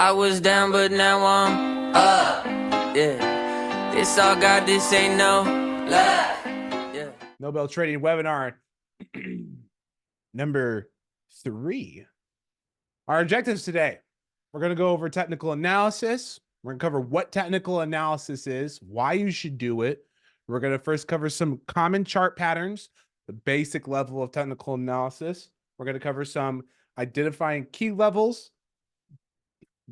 I was down, but now I'm up. Yeah, this all God, this ain't no love. Yeah. Nobel Trading webinar number 3. Our objectives today, we're going to go over technical analysis. We're going to cover what technical analysis is, why you should do it. We're going to first cover some common chart patterns, the basic level of technical analysis. We're going to cover some identifying key levels,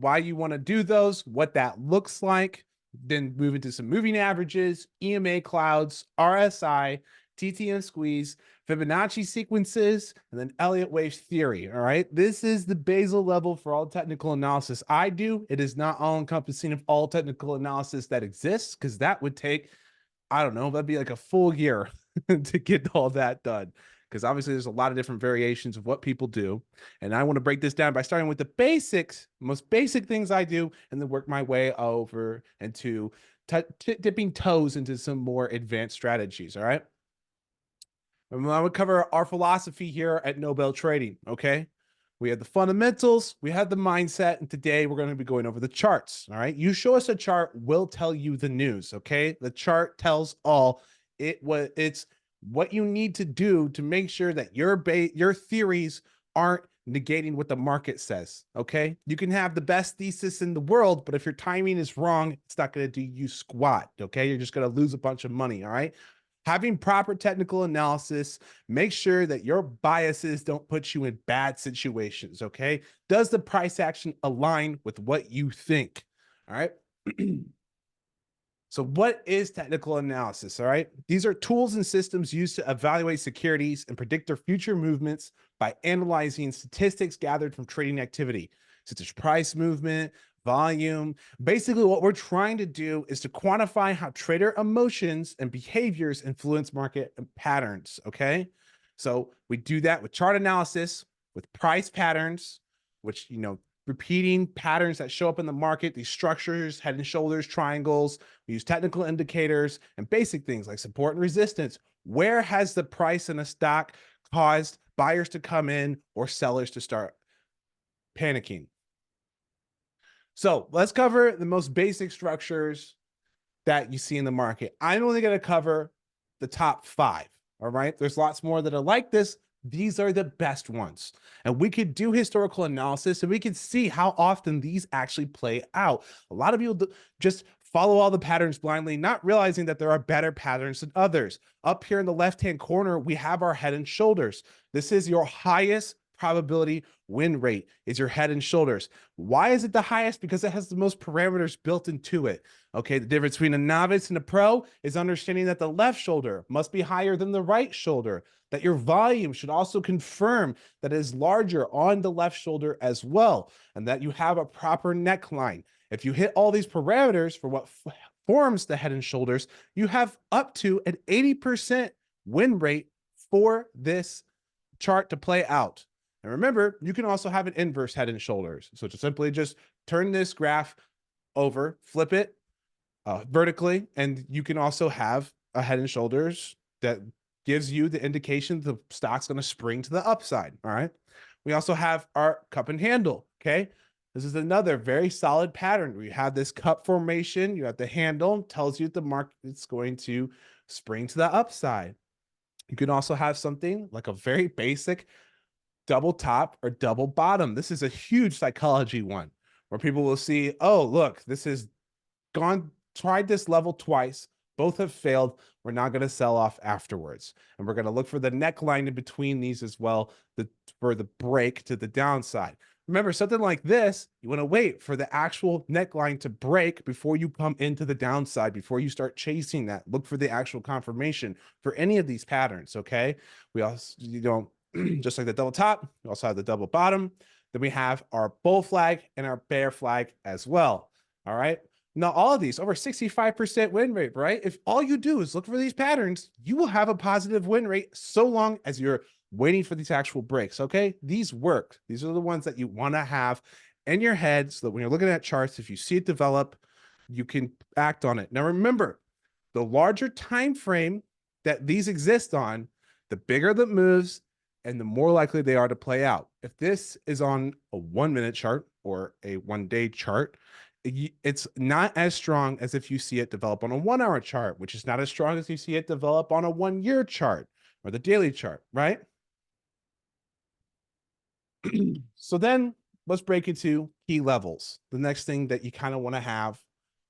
why you want to do those, what that looks like, then move into some moving averages, EMA clouds, RSI, TTM squeeze, Fibonacci sequences, and then Elliott wave theory. All right. This is the basal level for all technical analysis I do. It is not all encompassing of all technical analysis that exists, because that would take, I don't know, that'd be like a full year to get all that done. Because obviously there's a lot of different variations of what people do. And I want to break this down by starting with the basics, most basic things I do, and then work my way over into dipping toes into some more advanced strategies. All right. And I would cover our philosophy here at Nobel Trading. Okay. We have the fundamentals, we have the mindset, and today we're going to be going over the charts. All right. You show us a chart, we'll tell you the news. Okay. The chart tells all. It's what you need to do to make sure that your theories aren't negating what the market says. Okay. You can have the best thesis in the world, but if your timing is wrong, it's not going to do you squat. Okay. You're just going to lose a bunch of money. All right. Having proper technical analysis, make sure that your biases don't put you in bad situations. Okay. Does the price action align with what you think? All right. So what is technical analysis? All right. These are tools and systems used to evaluate securities and predict their future movements by analyzing statistics gathered from trading activity, such as price movement, volume. Basically, what we're trying to do is to quantify how trader emotions and behaviors influence market patterns. Okay. So we do that with chart analysis, with price patterns, which, repeating patterns that show up in the market, these structures, head and shoulders, triangles. We use technical indicators and basic things like support and resistance. Where has the price in a stock caused buyers to come in or sellers to start panicking? So let's cover the most basic structures that you see in the market. I'm only going to cover the top 5. All right. There's lots more that are like this. These are the best ones. And we could do historical analysis and we can see how often these actually play out. A lot of people just follow all the patterns blindly, not realizing that there are better patterns than others. Up here in the left-hand corner, we have our head and shoulders. This is your highest probability win rate, is your head and shoulders. Why is it the highest? Because it has the most parameters built into it. Okay, the difference between a novice and a pro is understanding that the left shoulder must be higher than the right shoulder, that your volume should also confirm that it is larger on the left shoulder as well, and that you have a proper neckline. If you hit all these parameters for what forms the head and shoulders, you have up to an 80% win rate for this chart to play out. And remember, you can also have an inverse head and shoulders. So to simply just turn this graph over, flip it vertically, and you can also have a head and shoulders that gives you the indication the stock's going to spring to the upside. All right. We also have our cup and handle. Okay. This is another very solid pattern. We have this cup formation. You have the handle, tells you the market's going to spring to the upside. You can also have something like a very basic double top or double bottom. This is a huge psychology one where people will see, oh, look, this has tried this level twice. Both have failed. We're not going to sell off afterwards. And we're going to look for the neckline in between these as well for the break to the downside. Remember, something like this, you want to wait for the actual neckline to break before you come into the downside, before you start chasing that. Look for the actual confirmation for any of these patterns, okay? We also, just like the double top, we also have the double bottom. Then we have our bull flag and our bear flag as well, all right? Now, all of these, over 65% win rate, right? If all you do is look for these patterns, you will have a positive win rate so long as you're waiting for these actual breaks, okay? These work. These are the ones that you want to have in your head so that when you're looking at charts, if you see it develop, you can act on it. Now, remember, the larger time frame that these exist on, the bigger the moves and the more likely they are to play out. If this is on a 1-minute chart or a 1-day chart, it's not as strong as if you see it develop on a 1-hour chart, which is not as strong as you see it develop on a 1-year chart or the daily chart, right? So then let's break into key levels. The next thing that you kind of want to have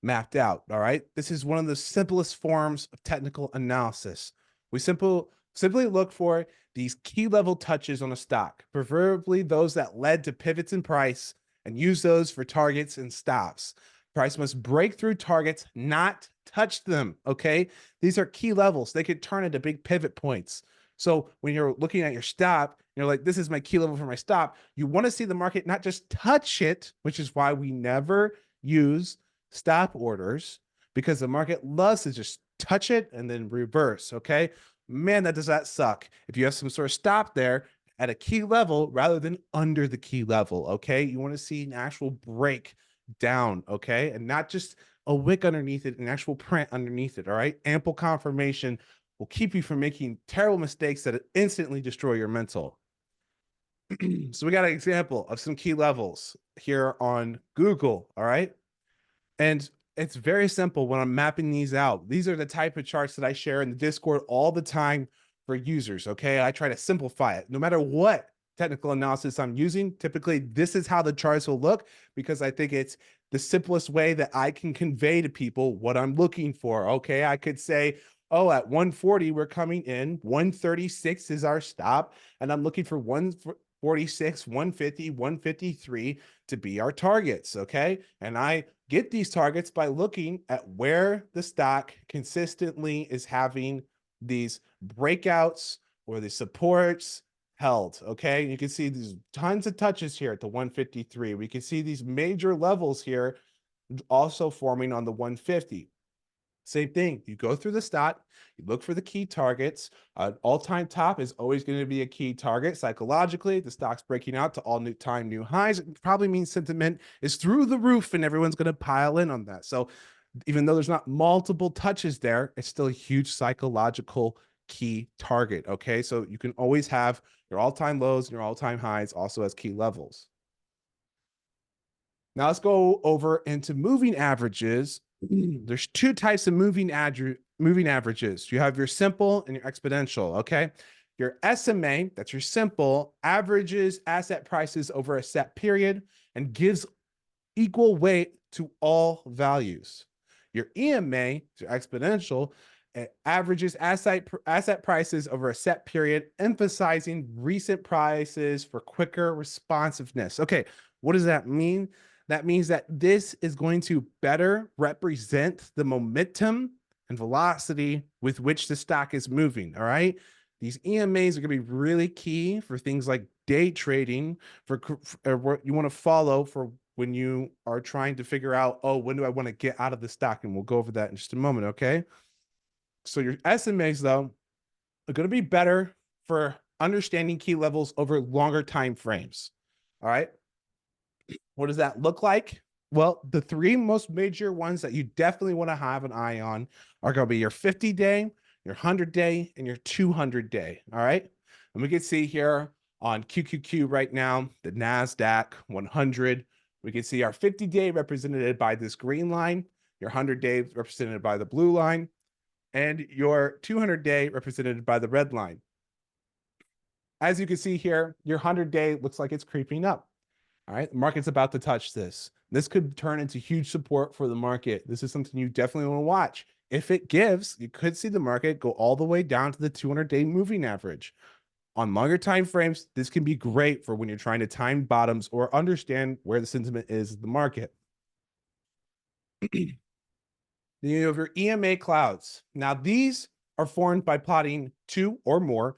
mapped out. All right. This is one of the simplest forms of technical analysis. We simply look for these key level touches on a stock, preferably those that led to pivots in price, and use those for targets and stops. Price must break through targets, not touch them. Okay. These are key levels. They could turn into big pivot points. So when you're looking at your stop, you're like, this is my key level for my stop. You want to see the market not just touch it, which is why we never use stop orders, because the market loves to just touch it and then reverse. Okay. Man, does that suck. If you have some sort of stop there at a key level rather than under the key level. Okay. You want to see an actual break down. Okay. And not just a wick underneath it, an actual print underneath it. All right. Ample confirmation will keep you from making terrible mistakes that instantly destroy your mental. So we got an example of some key levels here on Google. All right. And it's very simple when I'm mapping these out. These are the type of charts that I share in the Discord all the time for users. Okay. I try to simplify it no matter what technical analysis I'm using. Typically, this is how the charts will look because I think it's the simplest way that I can convey to people what I'm looking for. Okay. I could say, oh, at 140, we're coming in. 136 is our stop. And I'm looking for 146, 150, 153 to be our targets. Okay. And I get these targets by looking at where the stock consistently is having these breakouts or the supports held. Okay. You can see these tons of touches here at the 153. We can see these major levels here also forming on the 150. Same thing. You go through the stock, you look for the key targets. All-time top is always going to be a key target. Psychologically, the stock's breaking out to all-time new highs. It probably means sentiment is through the roof and everyone's going to pile in on that. So even though there's not multiple touches there, it's still a huge psychological key target. Okay. So you can always have your all-time lows and your all-time highs also as key levels. Now let's go over into moving averages. There's two types of moving averages. You have your simple and your exponential. Okay. Your SMA, that's your simple, averages asset prices over a set period and gives equal weight to all values. Your EMA, your exponential, averages asset prices over a set period, emphasizing recent prices for quicker responsiveness. Okay, what does that mean? That means that this is going to better represent the momentum and velocity with which the stock is moving. All right. These EMAs are going to be really key for things like day trading, for what you want to follow for when you are trying to figure out, oh, when do I want to get out of the stock? And we'll go over that in just a moment. Okay. So your SMAs, though, are going to be better for understanding key levels over longer time frames. All right. What does that look like? Well, the three most major ones that you definitely want to have an eye on are going to be your 50-day, your 100-day, and your 200-day. All right. And we can see here on QQQ right now, the NASDAQ 100. We can see our 50-day represented by this green line, your 100-day represented by the blue line, and your 200-day represented by the red line. As you can see here, your 100-day looks like it's creeping up. All right, the market's about to touch this. This could turn into huge support for the market. This is something you definitely want to watch. If it gives, you could see the market go all the way down to the 200-day moving average. On longer time frames, this can be great for when you're trying to time bottoms or understand where the sentiment is in the market. Then you have your EMA clouds. Now, these are formed by plotting two or more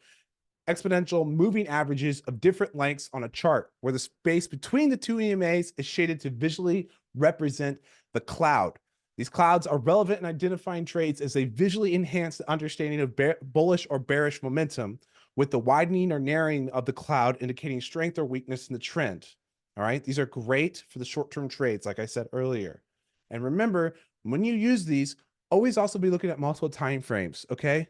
exponential moving averages of different lengths on a chart where the space between the two EMAs is shaded to visually represent the cloud. These clouds are relevant in identifying trades as they visually enhance the understanding of bullish or bearish momentum, with the widening or narrowing of the cloud indicating strength or weakness in the trend. All right, these are great for the short-term trades, like I said earlier. And remember, when you use these, always also be looking at multiple time frames, okay?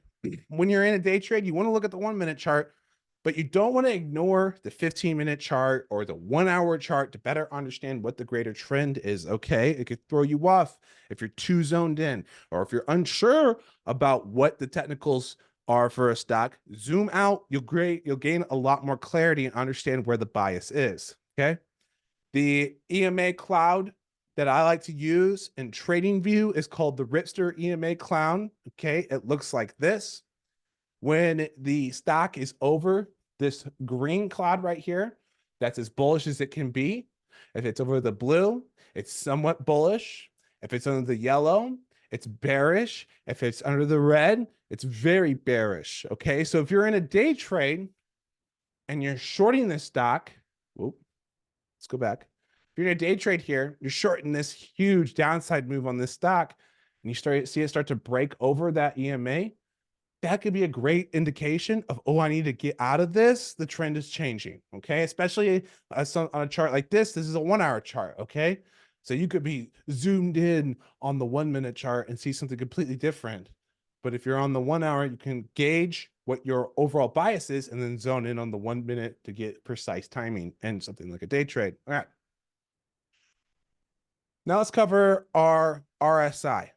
When you're in a day trade, you want to look at the 1-minute chart, But you don't want to ignore the 15-minute chart or the 1-hour chart to better understand what the greater trend is, okay? It could throw you off if you're too zoned in, or if you're unsure about what the technicals are for a stock. Zoom out, you'll gain a lot more clarity and understand where the bias is, okay? The EMA cloud that I like to use in TradingView is called the Ripster EMA cloud, okay? It looks like this. When the stock is over this green cloud right here, that's as bullish as it can be. If it's over the blue, it's somewhat bullish. If it's under the yellow, it's bearish. If it's under the red, it's very bearish. Okay, so if you're in a day trade and you're shorting this stock, whoop, let's go back. If you're in a day trade here, you're shorting this huge downside move on this stock, and you see it start to break over that EMA, that could be a great indication of, oh, I need to get out of this. The trend is changing, okay? Especially on a chart like this. This is a 1-hour chart, okay? So you could be zoomed in on the 1-minute chart and see something completely different. But if you're on the 1-hour, you can gauge what your overall bias is and then zone in on the 1 minute to get precise timing and something like a day trade. All right. Now let's cover our RSI.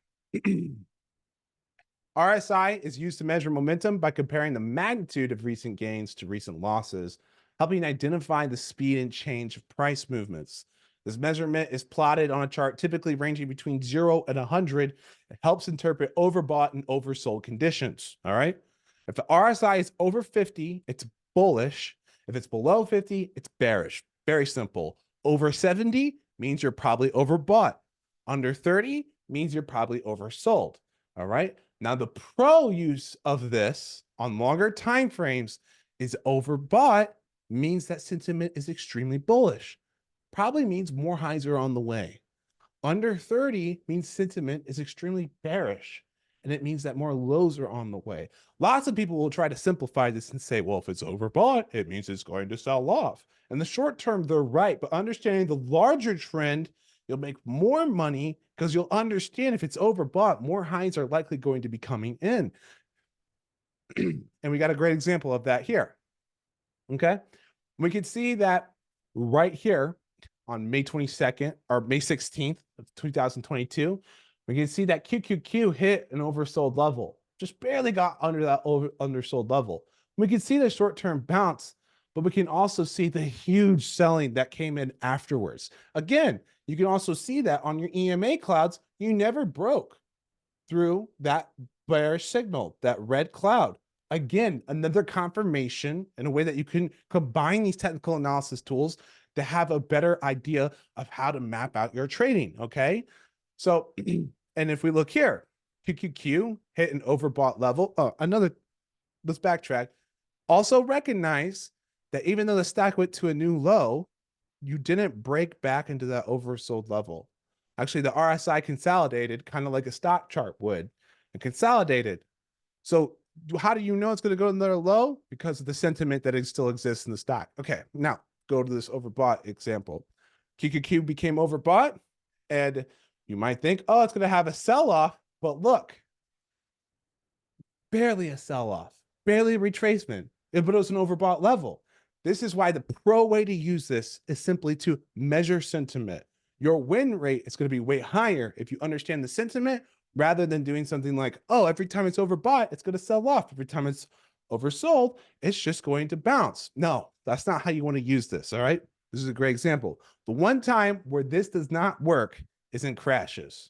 RSI is used to measure momentum by comparing the magnitude of recent gains to recent losses, helping identify the speed and change of price movements. This measurement is plotted on a chart typically ranging between 0 and 100. It helps interpret overbought and oversold conditions, all right? If the RSI is over 50, it's bullish. If it's below 50, it's bearish. Very simple. Over 70 means you're probably overbought. Under 30 means you're probably oversold, all right? Now, the pro use of this on longer time frames is overbought means that sentiment is extremely bullish. Probably means more highs are on the way. Under 30 means sentiment is extremely bearish, and it means that more lows are on the way. Lots of people will try to simplify this and say, well, if it's overbought, it means it's going to sell off. In the short term, they're right, but understanding the larger trend, you'll make more money because you'll understand if it's overbought, more highs are likely going to be coming in. And we got a great example of that here. Okay. We can see that right here on May 22nd or May 16th of 2022, we can see that QQQ hit an oversold level, just barely got under that undersold level. We can see the short-term bounce, but we can also see the huge selling that came in afterwards. Again, you can also see that on your EMA clouds, you never broke through that bearish signal, that red cloud. Again, another confirmation in a way that you can combine these technical analysis tools to have a better idea of how to map out your trading, okay? So, and if we look here, QQQ hit an overbought level. Let's backtrack. Also recognize that even though the stock went to a new low, you didn't break back into that oversold level. Actually, the RSI consolidated kind of like a stock chart would, and consolidated. So how do you know it's going to go to another low? Because of the sentiment that it still exists in the stock. Okay, now go to this overbought example. QQQ became overbought, and you might think, oh, it's going to have a sell-off, but look, barely a sell-off, barely a retracement, but it was an overbought level. This is why the pro way to use this is simply to measure sentiment. Your win rate is going to be way higher if you understand the sentiment rather than doing something like, oh, every time it's overbought, it's going to sell off. Every time it's oversold, it's just going to bounce. No, that's not how you want to use this, all right? This is a great example. The one time where this does not work is in crashes.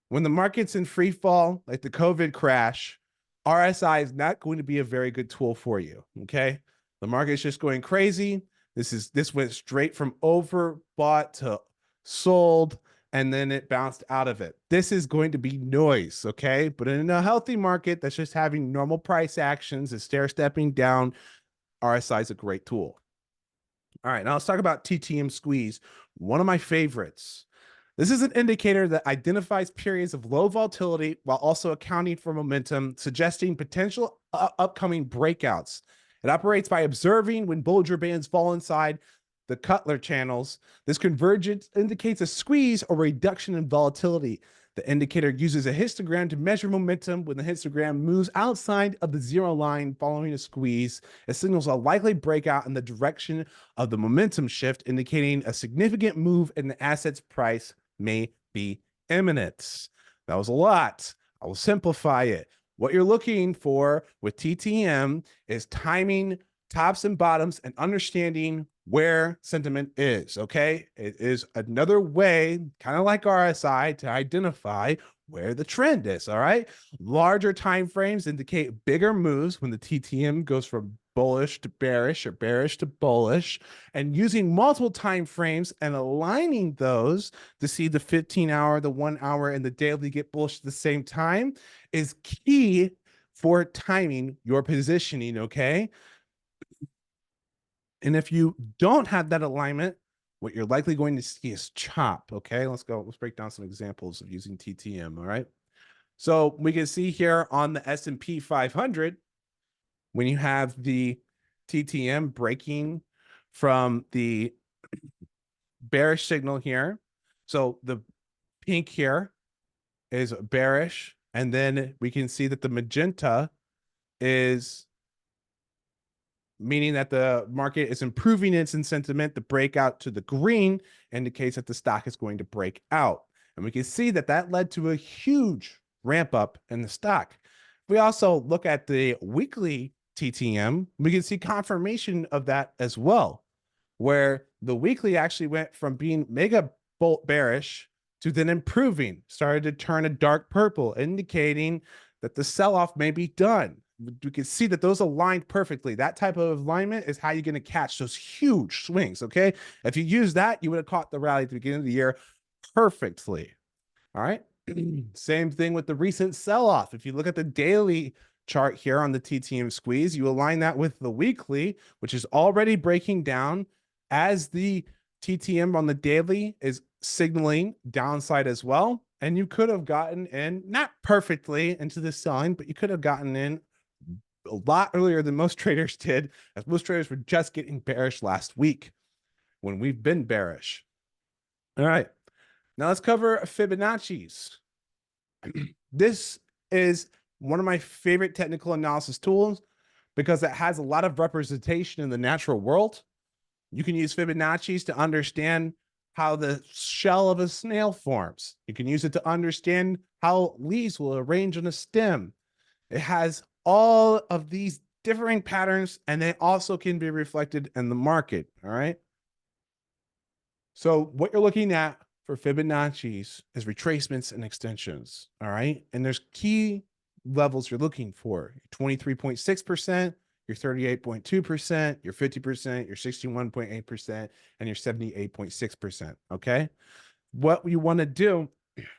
When the market's in free fall, like the COVID crash, RSI is not going to be a very good tool for you, okay? The market's just going crazy. This went straight from overbought to sold, and then it bounced out of it. This is going to be noise, okay? But in a healthy market that's just having normal price actions and stair-stepping down, RSI is a great tool. All right, now let's talk about TTM squeeze, one of my favorites. This is an indicator that identifies periods of low volatility while also accounting for momentum, suggesting potential upcoming breakouts. It operates by observing when Bollinger Bands fall inside the Cutler channels. This convergence indicates a squeeze or reduction in volatility. The indicator uses a histogram to measure momentum. When the histogram moves outside of the zero line following a squeeze, it signals a likely breakout in the direction of the momentum shift, indicating a significant move in the asset's price may be imminent. That was a lot. I will simplify it. What you're looking for with TTM is timing tops and bottoms and understanding where sentiment is. Okay. It is another way, kind of like RSI, to identify where the trend is. All right. Larger time frames indicate bigger moves when the TTM goes from bullish to bearish or bearish to bullish, and using multiple time frames and aligning those to see the 15-hour, the 1 hour, and the daily get bullish at the same time is key for timing your positioning. Okay. And if you don't have that alignment, what you're likely going to see is chop. Okay, let's break down some examples of using TTM. All right. So we can see here on the S&P 500, when you have the TTM breaking from the bearish signal here. So the pink here is bearish. And then we can see that the magenta is meaning that the market is improving its sentiment. The breakout to the green indicates that the stock is going to break out. And we can see that that led to a huge ramp up in the stock. We also look at the weekly TTM, we can see confirmation of that as well, where the weekly actually went from being mega bearish to then improving, started to turn a dark purple, indicating that the sell-off may be done. We can see that those aligned perfectly. That type of alignment is how you're going to catch those huge swings. Okay. If you use that, you would have caught the rally at the beginning of the year perfectly. All right. Same thing with the recent sell-off. If you look at the daily chart here on the TTM squeeze, you align that with the weekly, which is already breaking down as the TTM on the daily is signaling downside as well. And you could have gotten in, not perfectly into the selling, but you could have gotten in a lot earlier than most traders did, as most traders were just getting bearish last week when we've been bearish. All right, now let's cover Fibonacci's. This is one of my favorite technical analysis tools because it has a lot of representation in the natural world. You can use Fibonacci's to understand how the shell of a snail forms. You can use it to understand how leaves will arrange on a stem. It has all of these differing patterns, and they also can be reflected in the market. All right. So what you're looking at for Fibonacci's is retracements and extensions. All right. And there's key levels you're looking for: 23.6%, your 38.2%, your 50%, your 61.8%, and your 78.6%. Okay. What you want to do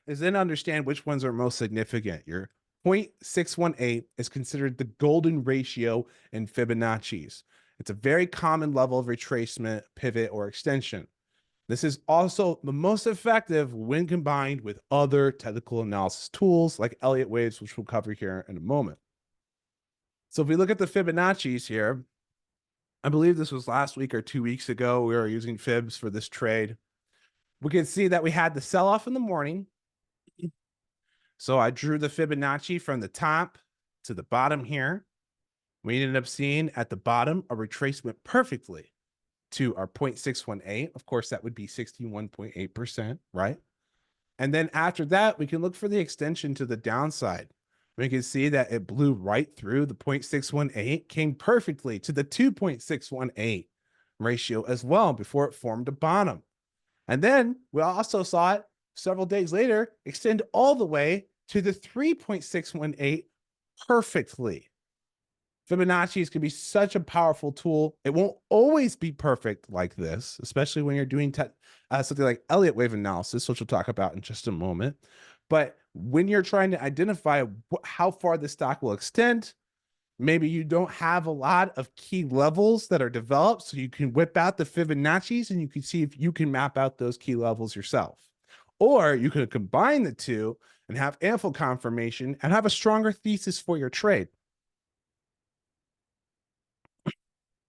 is then understand which ones are most significant. Your 0.618 is considered the golden ratio in Fibonacci's. It's a very common level of retracement, pivot, or extension. This is also the most effective when combined with other technical analysis tools like Elliott waves, which we'll cover here in a moment. So if we look at the Fibonacci's here, I believe this was last week or 2 weeks ago, we were using Fibs for this trade. We can see that we had the sell-off in the morning. So I drew the Fibonacci from the top to the bottom here. We ended up seeing at the bottom a retracement perfectly to our 0.618. Of course, that would be 61.8%, right? And then after that, we can look for the extension to the downside. We can see that it blew right through the 0.618, came perfectly to the 2.618 ratio as well before it formed a bottom. And then we also saw it several days later extend all the way to the 3.618 perfectly. Fibonacci's can be such a powerful tool. It won't always be perfect like this, especially when you're doing something like Elliott wave analysis, which we'll talk about in just a moment. But when you're trying to identify how far the stock will extend, maybe you don't have a lot of key levels that are developed, so you can whip out the Fibonacci's and you can see if you can map out those key levels yourself. Or you could combine the two and have ample confirmation and have a stronger thesis for your trade.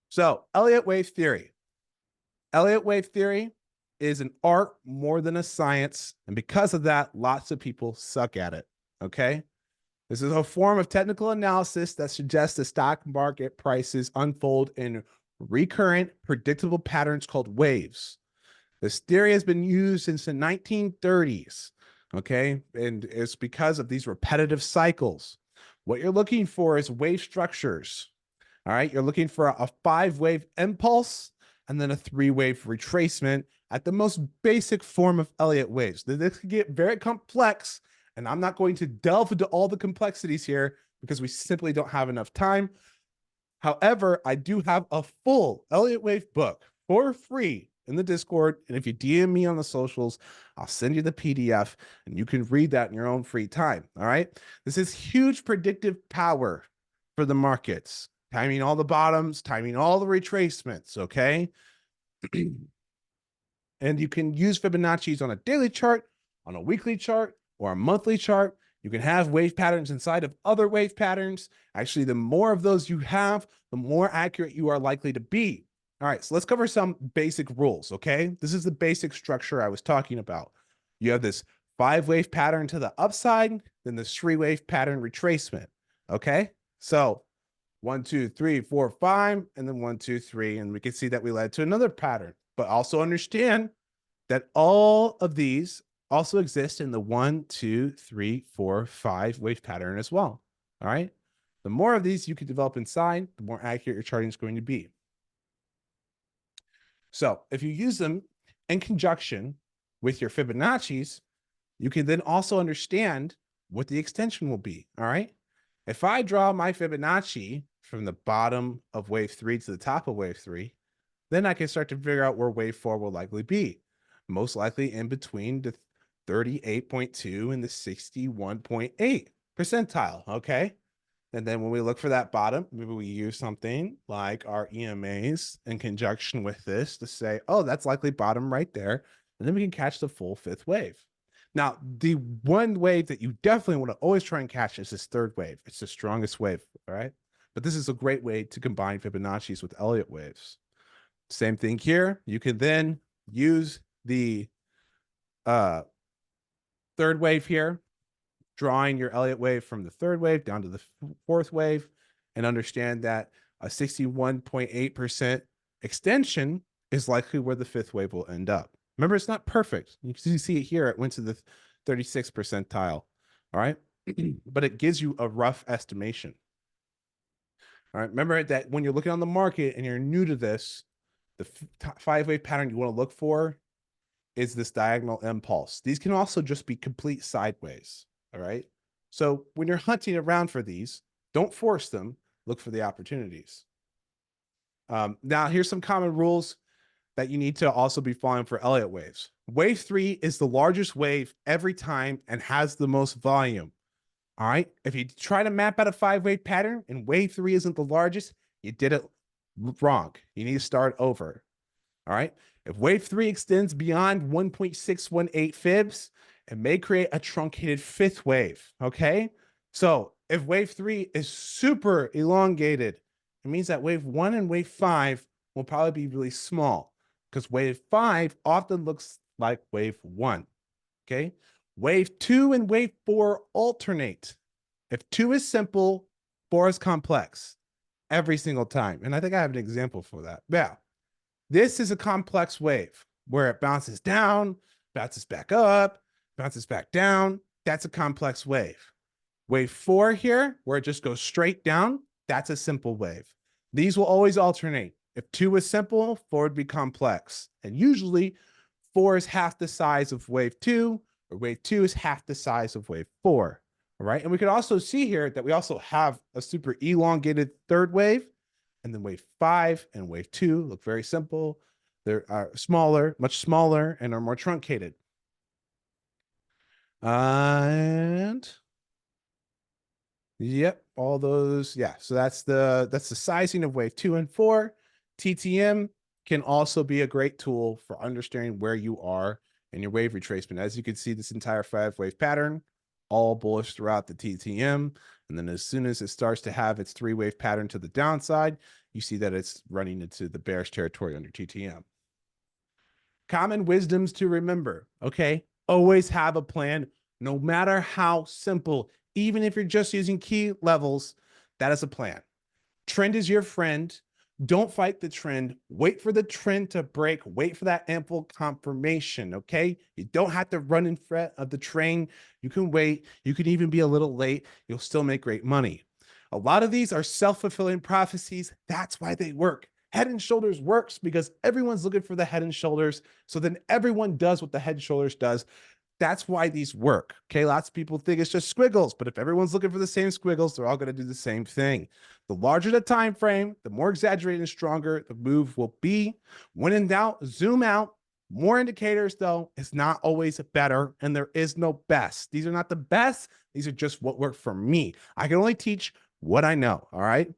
So Elliott wave theory. Elliott wave theory is an art more than a science. And because of that, lots of people suck at it. Okay. This is a form of technical analysis that suggests the stock market prices unfold in recurrent, predictable patterns called waves. This theory has been used since the 1930s. Okay. And it's because of these repetitive cycles. What you're looking for is wave structures. All right. You're looking for a 5-wave impulse and then a 3-wave retracement at the most basic form of Elliott waves. This can get very complex, and I'm not going to delve into all the complexities here because we simply don't have enough time. However, I do have a full Elliott wave book for free in the Discord. And if you DM me on the socials, I'll send you the PDF and you can read that in your own free time. All right. This is huge predictive power for the markets, timing all the bottoms, timing all the retracements. Okay. And you can use Fibonacci's on a daily chart, on a weekly chart, or a monthly chart. You can have wave patterns inside of other wave patterns. Actually, the more of those you have, the more accurate you are likely to be. All right, so let's cover some basic rules, okay? This is the basic structure I was talking about. You have this 5-wave pattern to the upside, then this 3-wave pattern retracement, okay? So 1, 2, 3, 4, 5, and then 1, 2, 3, and we can see that we led to another pattern. But also understand that all of these also exist in the 1, 2, 3, 4, 5 wave pattern as well. All right. The more of these you can develop inside, the more accurate your charting is going to be. So if you use them in conjunction with your Fibonacci's, you can then also understand what the extension will be. All right. If I draw my Fibonacci from the bottom of wave 3 to the top of wave 3, then I can start to figure out where wave 4 will likely be. Most likely in between the 38.2 and the 61.8 percentile. Okay. And then when we look for that bottom, maybe we use something like our EMAs in conjunction with this to say, oh, that's likely bottom right there. And then we can catch the full 5th wave. Now, the one wave that you definitely want to always try and catch is this 3rd wave. It's the strongest wave. All right. But this is a great way to combine Fibonacci's with Elliott waves. Same thing here. You can then use the 3rd wave here, drawing your Elliott wave from the 3rd wave down to the 4th wave, and understand that a 61.8% extension is likely where the 5th wave will end up. Remember, it's not perfect. You can see it here. It went to the 36th percentile. All right. But it gives you a rough estimation. All right. Remember that when you're looking on the market and you're new to this, the 5-wave pattern you want to look for is this diagonal impulse. These can also just be complete sideways. All right. So when you're hunting around for these, don't force them. Look for the opportunities. Now, here's some common rules that you need to also be following for Elliott waves. Wave 3 is the largest wave every time and has the most volume. All right. If you try to map out a 5-wave pattern and wave 3 isn't the largest, you did it wrong. You need to start over. All right. If wave 3 extends beyond 1.618 fibs, it may create a truncated 5th wave. Okay. So if wave 3 is super elongated, it means that wave 1 and wave 5 will probably be really small because wave 5 often looks like wave 1. Okay. Wave 2 and wave 4 alternate. If 2 is simple, 4 is complex every single time. And I think I have an example for that. Yeah. This is a complex wave where it bounces down, bounces back up, bounces back down. That's a complex wave. Wave 4 here, where it just goes straight down, that's a simple wave. These will always alternate. If 2 is simple, 4 would be complex. And usually 4 is half the size of wave 2, or wave 2 is half the size of wave 4. All right. And we can also see here that we also have a super elongated 3rd wave. And then wave 5 and wave 2 look very simple. They're smaller, much smaller, and are more truncated. And yep, all those. Yeah. So that's the sizing of wave 2 and 4. TTM can also be a great tool for understanding where you are in your wave retracement. As you can see, this entire 5-wave pattern, all bullish throughout the TTM. And then as soon as it starts to have its 3-wave pattern to the downside, you see that it's running into the bearish territory under TTM. Common wisdoms to remember, okay? Always have a plan, no matter how simple. Even if you're just using key levels, that is a plan. Trend is your friend. Don't fight the trend. Wait for the trend to break. Wait for that ample confirmation, okay? You don't have to run in front of the train. You can wait. You can even be a little late. You'll still make great money. A lot of these are self-fulfilling prophecies. That's why they work. Head and Shoulders works because everyone's looking for the Head and Shoulders. So then everyone does what the Head and Shoulders does. That's why these work. Okay. Lots of people think it's just squiggles, but if everyone's looking for the same squiggles, they're all going to do the same thing. The larger the time frame, the more exaggerated and stronger the move will be. When in doubt, zoom out. More indicators, though, is not always better, and there is no best. These are not the best. These are just what worked for me. I can only teach what I know. All right.